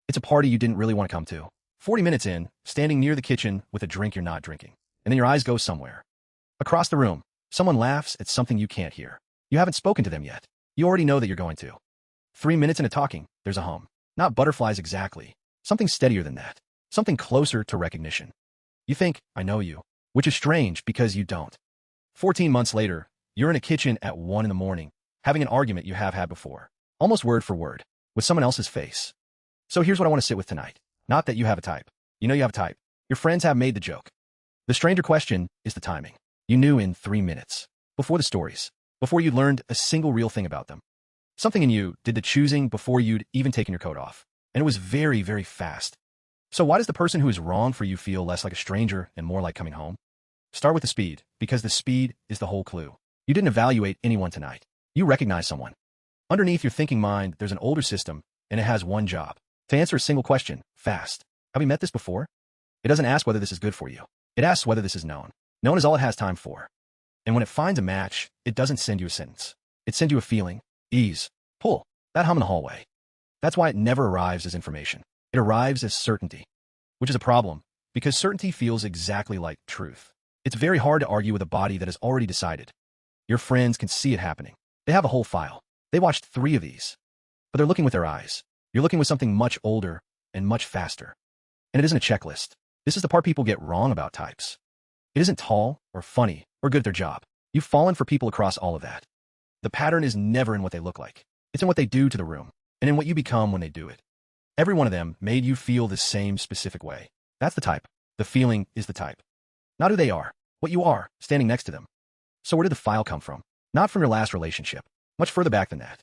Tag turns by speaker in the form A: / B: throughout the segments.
A: It's a party you didn't really want to come to. 40 minutes in, standing near the kitchen with a drink you're not drinking. And then your eyes go somewhere. Across the room, someone laughs at something you can't hear. You haven't spoken to them yet. You already know that you're going to. 3 minutes into talking, there's a hum. Not butterflies exactly. Something steadier than that. Something closer to recognition. You think, I know you. Which is strange because you don't. 14 months later, you're in a kitchen at 1 in the morning, having an argument you have had before. Almost word for word. With someone else's face. So here's what I want to sit with tonight. Not that you have a type. You know you have a type. Your friends have made the joke. The stranger question is the timing. You knew in 3 minutes. Before the stories. Before you learned a single real thing about them. Something in you did the choosing before you'd even taken your coat off. And it was very, very fast. So why does the person who is wrong for you feel less like a stranger and more like coming home? Start with the speed, because the speed is the whole clue. You didn't evaluate anyone tonight. You recognize someone. Underneath your thinking mind, there's an older system, and it has one job. To answer a single question, fast. Have we met this before? It doesn't ask whether this is good for you. It asks whether this is known. Known is all it has time for. And when it finds a match, it doesn't send you a sentence. It sends you a feeling, ease, pull, that hum in the hallway. That's why it never arrives as information. It arrives as certainty, which is a problem, because certainty feels exactly like truth. It's very hard to argue with a body that has already decided. Your friends can see it happening. They have a whole file. They watched 3 of these. But they're looking with their eyes. You're looking with something much older and much faster. And it isn't a checklist. This is the part people get wrong about types. It isn't tall or funny or good at their job. You've fallen for people across all of that. The pattern is never in what they look like. It's in what they do to the room and in what you become when they do it. Every one of them made you feel the same specific way. That's the type. The feeling is the type. Not who they are, what you are, standing next to them. So where did the file come from? Not from your last relationship. Much further back than that.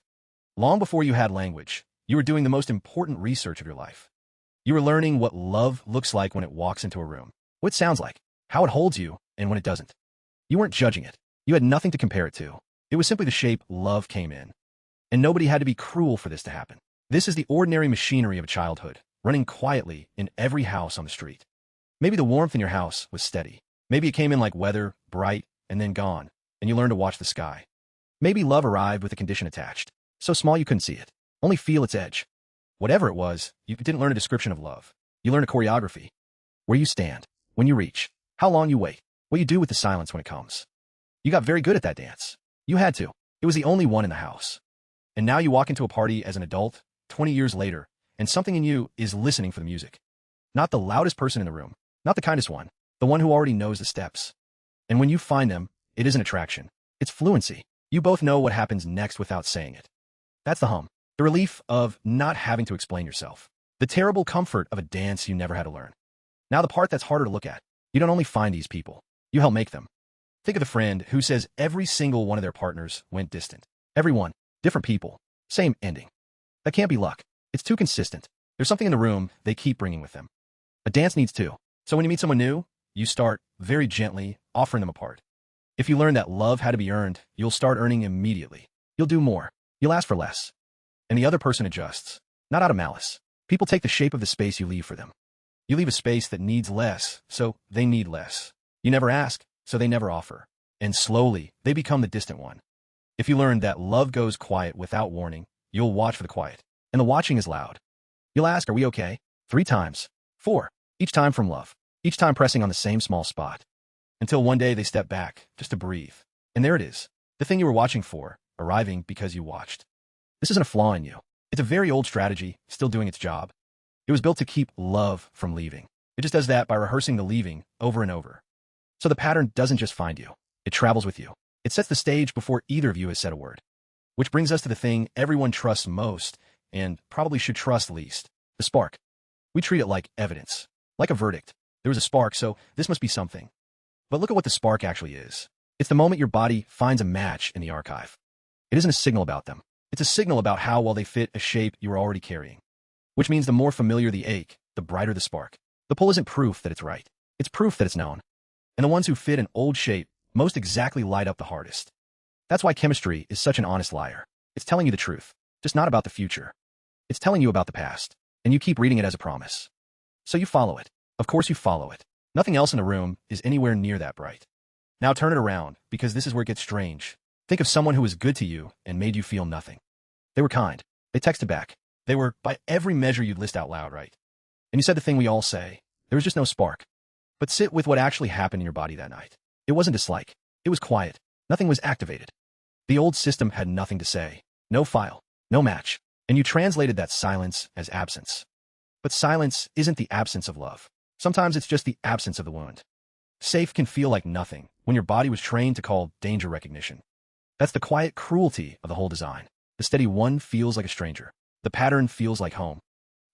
A: Long before you had language, you were doing the most important research of your life. You were learning what love looks like when it walks into a room, what it sounds like, how it holds you, and when it doesn't. You weren't judging it. You had nothing to compare it to. It was simply the shape love came in. And nobody had to be cruel for this to happen. This is the ordinary machinery of childhood, running quietly in every house on the street. Maybe the warmth in your house was steady. Maybe it came in like weather, bright, and then gone, and you learned to watch the sky. Maybe love arrived with a condition attached, so small you couldn't see it, only feel its edge. Whatever it was, you didn't learn a description of love. You learned a choreography. Where you stand, when you reach, how long you wait, what you do with the silence when it comes. You got very good at that dance. You had to. It was the only one in the house. And now you walk into a party as an adult, 20 years later, and something in you is listening for the music. Not the loudest person in the room, not the kindest one, the one who already knows the steps. And when you find them, it isn't attraction. It's fluency. You both know what happens next without saying it. That's the hum. The relief of not having to explain yourself. The terrible comfort of a dance you never had to learn. Now the part that's harder to look at. You don't only find these people. You help make them. Think of the friend who says every single one of their partners went distant. Every one. Different people. Same ending. That can't be luck. It's too consistent. There's something in the room they keep bringing with them. A dance needs two. So when you meet someone new, you start very gently offering them a part. If you learn that love had to be earned, you'll start earning immediately. You'll do more. You'll ask for less. And the other person adjusts. Not out of malice. People take the shape of the space you leave for them. You leave a space that needs less, so they need less. You never ask, so they never offer. And slowly, they become the distant one. If you learn that love goes quiet without warning, you'll watch for the quiet. And the watching is loud. You'll ask, are we okay? 3 times. 4. Each time from love. Each time pressing on the same small spot. Until one day they step back, just to breathe. And there it is. The thing you were watching for, arriving because you watched. This isn't a flaw in you. It's a very old strategy, still doing its job. It was built to keep love from leaving. It just does that by rehearsing the leaving over and over. So the pattern doesn't just find you. It travels with you. It sets the stage before either of you has said a word. Which brings us to the thing everyone trusts most, and probably should trust least. The spark. We treat it like evidence. Like a verdict. There was a spark, so this must be something. But look at what the spark actually is. It's the moment your body finds a match in the archive. It isn't a signal about them. It's a signal about how well they fit a shape you were already carrying. Which means the more familiar the ache, the brighter the spark. The pull isn't proof that it's right. It's proof that it's known. And the ones who fit an old shape most exactly light up the hardest. That's why chemistry is such an honest liar. It's telling you the truth, just not about the future. It's telling you about the past, and you keep reading it as a promise. So you follow it. Of course you follow it. Nothing else in the room is anywhere near that bright. Now turn it around, because this is where it gets strange. Think of someone who was good to you and made you feel nothing. They were kind. They texted back. They were by every measure you'd list out loud, right? And you said the thing we all say. There was just no spark. But sit with what actually happened in your body that night. It wasn't dislike. It was quiet. Nothing was activated. The old system had nothing to say. No file. No match. And you translated that silence as absence. But silence isn't the absence of love. Sometimes it's just the absence of the wound. Safe can feel like nothing when your body was trained to call danger recognition. That's the quiet cruelty of the whole design. The steady one feels like a stranger. The pattern feels like home.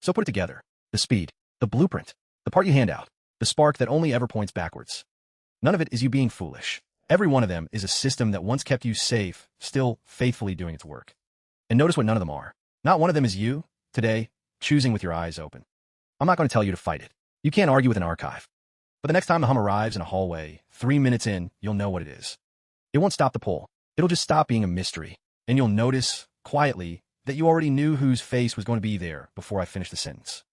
A: So put it together. The speed, the blueprint, the part you hand out, the spark that only ever points backwards. None of it is you being foolish. Every one of them is a system that once kept you safe, still faithfully doing its work. And notice what none of them are. Not one of them is you, today, choosing with your eyes open. I'm not going to tell you to fight it. You can't argue with an archive. But the next time the hum arrives in a hallway, 3 minutes in, you'll know what it is. It won't stop the pull. It'll just stop being a mystery. And you'll notice, quietly, that you already knew whose face was going to be there before I finished the sentence.